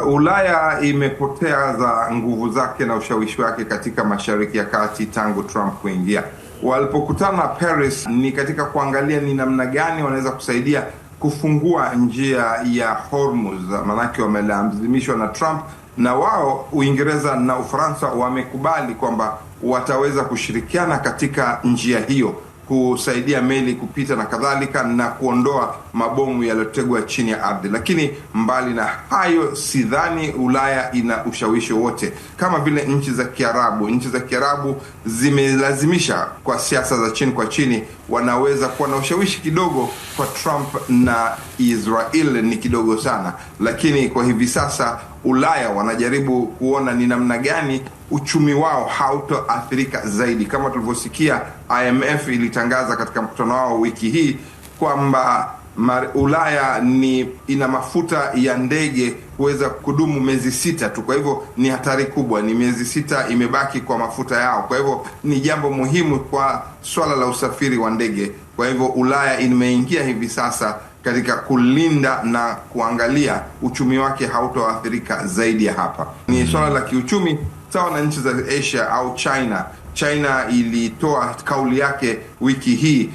Ulaya imepoteza nguvu zake na ushawishi wake katika Mashariki ya Kati tangu Trump kuingia. Walipokutana Paris ni katika kuangalia ni namna gani wanaweza kusaidia kufungua njia ya Hormuz, manake wamelazimishwa na Trump, na wao Uingereza na Ufaransa wamekubali kwamba wataweza kushirikiana katika njia hiyo kusaidia meli kupita na kadhalika, na kuondoa mabomu yaliyotegwa chini ya ardhi. Lakini mbali na hayo, sidhani Ulaya ina ushawishi wote. Kama vile nchi za Kiarabu zimelazimisha kwa siasa za chini kwa chini, wanaweza kuwa na ushawishi kidogo kwa Trump na Israel ni kidogo sana. Lakini kwa hivi sasa Ulaya wanajaribu kuona ni namna gani uchumi wao hautoathirika zaidi. Kama tulivyosikia, IMF ilitangaza katika mkutano wao wiki hii kwamba Ulaya ina mafuta ya ndege kuweza kudumu miezi 6 tu. Kwa hivyo ni hatari kubwa, ni miezi 6 imebaki kwa mafuta yao. Kwa hivyo ni jambo muhimu kwa swala la usafiri wa ndege. Kwa hivyo Ulaya imeingia hivi sasa katika kulinda na kuangalia uchumi wake hautoathirika zaidi ya hapa. Ni swala la kiuchumi sawa na nchi za Asia au China. China ilitoa kauli yake wiki hii,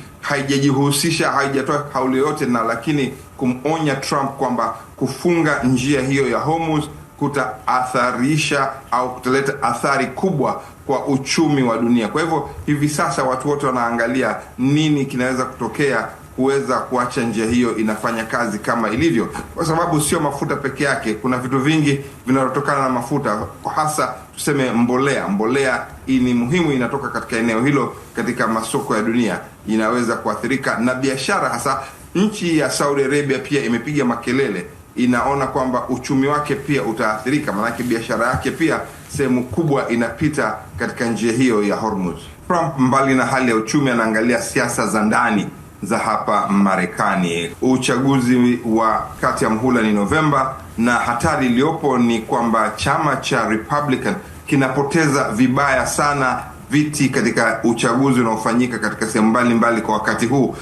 haijatoa kauli yote lakini kumonya Trump kwamba kufunga njia hiyo ya Hormuz kutaatharisha au kutaleta athari kubwa kwa uchumi wa dunia. Kwa hivyo hivi sasa watu wote wanaangalia nini kinaweza kutokea kuweza kuacha njia hiyo inafanya kazi kama ilivyo, kwa sababu sio mafuta peke yake. Kuna vitu vingi vinatokana na mafuta, hasa tuseme mbolea ni muhimu, inatoka katika eneo hilo. Katika masoko ya dunia inaweza kuathirika, na biashara, hasa nchi ya Saudi Arabia pia imepiga makelele, inaona kwamba uchumi wake pia utaathirika, maana biashara yake pia sehemu kubwa inapita katika njia hiyo ya Hormuz. Trump mbali na hali ya uchumi anaangalia siasa za ndani za hapa Marekani. Uchaguzi wa kati ya mhula ni Novemba, na hatari iliyopo ni kwamba chama cha Republican kinapoteza vibaya sana viti katika uchaguzi unaofanyika katika sehemu mbalimbali kwa wakati huu.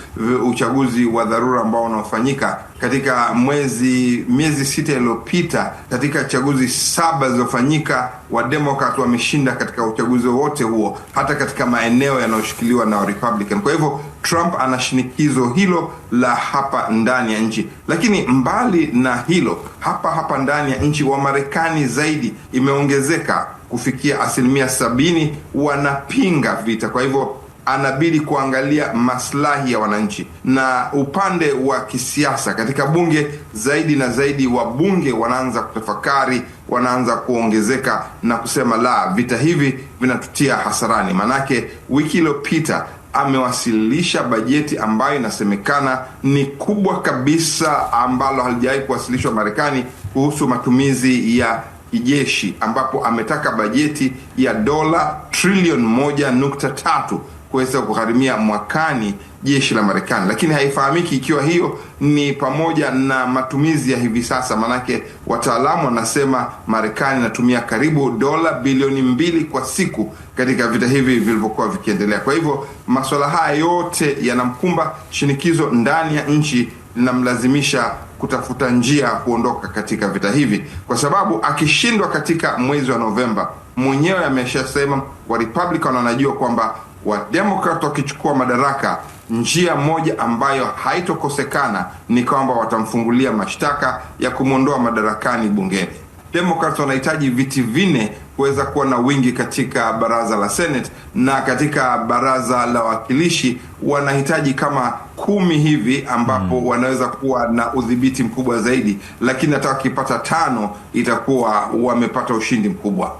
Uchaguzi wa dharura ambao unaofanyika katika miezi 6 iliyopita, katika chaguzi 7 zilizofanyika, wa Democrat wameshinda katika uchaguzi wote huo, hata katika maeneo yanayoshikiliwa na Republican. Kwa hivyo Trump ana shinikizo hilo la hapa ndani ya nchi. Lakini mbali na hilo, hapa ndani ya nchi, wa Marekani zaidi imeongezeka kufikia 70% wanapinga vita. Kwa hivyo anabidi kuangalia maslahi ya wananchi. Na upande wa kisiasa katika bunge, zaidi na zaidi wabunge wanaanza kutafakari, wanaanza kuongezeka na kusema la, vita hivi vinatutia hasarani. Manake wiki iliyopita amewasilisha bajeti ambayo inasemekana ni kubwa kabisa, ambalo halijawahi kuwasilishwa Marekani, kuhusu matumizi ya kijeshi, ambapo ametaka bajeti ya dola trilioni 1.3 kuweza kugharimia mwakani jeshi la Marekani. Lakini haifahamiki ikiwa hiyo ni pamoja na matumizi ya hivi sasa, manake wataalamu wanasema Marekani inatumia karibu dola bilioni 2 kwa siku katika vita hivi vilivyokuwa vikiendelea. Kwa hivyo masuala haya yote yanamkumba, shinikizo ndani ya nchi linamlazimisha kutafuta njia kuondoka katika vita hivi, kwa sababu akishindwa katika mwezi wa Novemba, mwenyewe ameshasema wa Republican wanajua kwamba wa Democrat wakichukua madaraka, njia moja ambayo haitokosekana ni kwamba watamfungulia mashtaka ya kumwondoa madarakani bungeni. Democrats wanahitaji viti 4 kuweza kuwa na wingi katika baraza la Senate, na katika baraza la wawakilishi wanahitaji kama 10 hivi, ambapo wanaweza kuwa na udhibiti mkubwa zaidi. Lakini hata wakipata 5 itakuwa wamepata ushindi mkubwa.